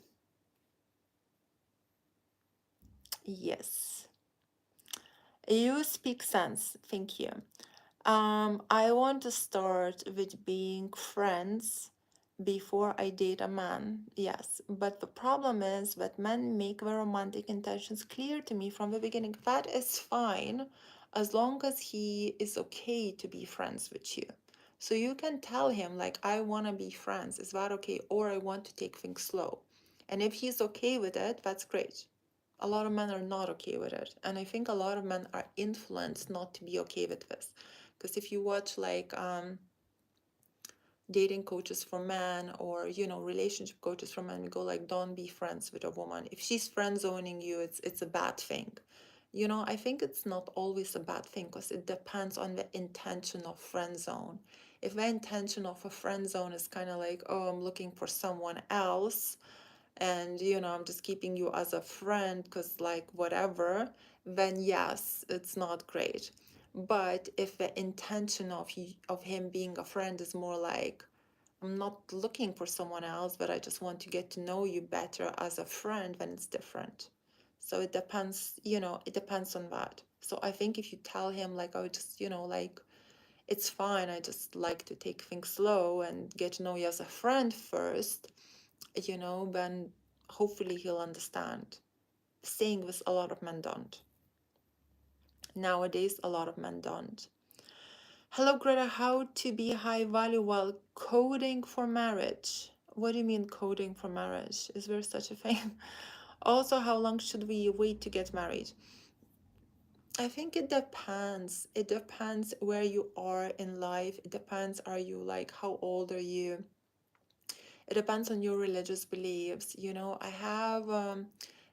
Yes. You speak sense. Thank you. I want to start with being friends before I date a man. Yes, but the problem is that men make their romantic intentions clear to me from the beginning. That is fine as long as he is okay to be friends with you. So you can tell him, like, I want to be friends. Is that okay? Or I want to take things slow. And if he's okay with it, that's great. A lot of men are not okay with it. And I think a lot of men are influenced not to be okay with this. Because if you watch like dating coaches for men, or relationship coaches for men, we go like, don't be friends with a woman. If she's friend zoning you, it's a bad thing. I think it's not always a bad thing, because it depends on the intention of friend zone. If the intention of a friend zone is kind of like, oh, I'm looking for someone else, and I'm just keeping you as a friend because, like, whatever, then yes, it's not great. But if the intention of him being a friend is more like, I'm not looking for someone else, but I just want to get to know you better as a friend, then it's different. So it depends, it depends on that. So I think if you tell him, like, oh, just like, it's fine, I just like to take things slow and get to know you as a friend first, then hopefully he'll understand. Saying this, a lot of men don't. Nowadays, a lot of men don't. Hello, Greta. How to be high value while coding for marriage? What do you mean coding for marriage? Is there such a thing? Also, how long should we wait to get married? I think it depends. It depends where you are in life. It depends, are you like, how old are you? It depends on your religious beliefs. I have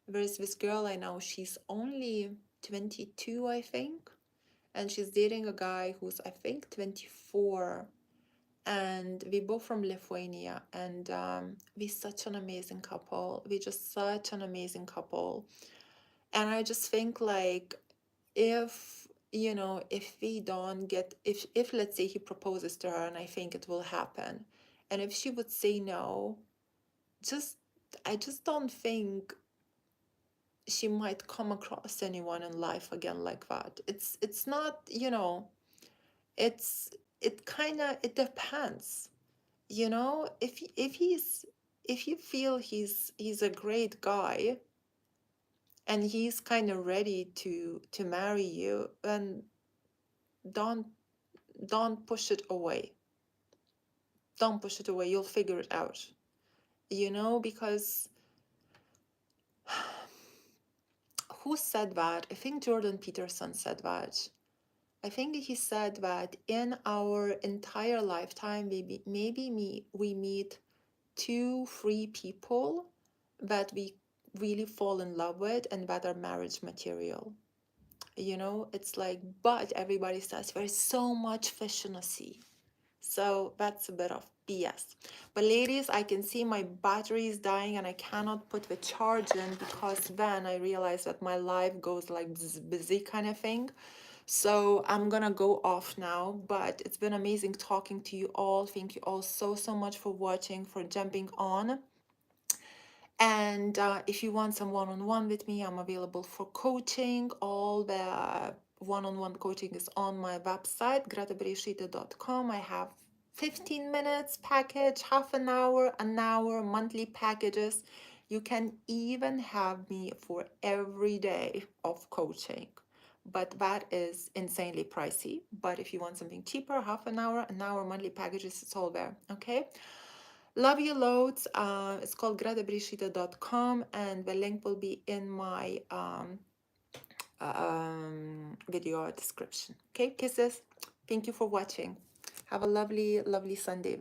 there's this girl I know, she's only 22, I think, and she's dating a guy who's, I think, 24, and we both from Lithuania, and we're such an amazing couple. We're just such an amazing couple. And I just think, like, if if we don't get, if let's say he proposes to her, and I think it will happen, and if she would say no, just I just don't think she might come across anyone in life again like that. It's not, it's it kind of, it depends. If you feel he's a great guy and he's kind of ready to marry you, then don't push it away. Don't push it away. You'll figure it out. Because who said that? I think Jordan Peterson said that. I think he said that in our entire lifetime, maybe we meet 2-3 people that we really fall in love with and that are marriage material. It's like, but everybody says there's so much fish in the sea. So that's a bit of BS. But ladies, I can see my battery is dying and I cannot put the charge in, because then I realize that my life goes like busy kind of thing. So I'm gonna go off now, but it's been amazing talking to you all. Thank you all so much for watching, for jumping on. And if you want some one-on-one with me, I'm available for coaching. All the one-on-one coaching is on my website, gretabereisaite.com. I have 15 minutes package, half an hour, monthly packages. You can even have me for every day of coaching, but that is insanely pricey. But if you want something cheaper, half an hour, monthly packages, it's all there. Okay. Love you loads. It's called gretabereisaite.com, and the link will be in my video description. Okay, kisses. Thank you for watching. Have a lovely, lovely Sunday.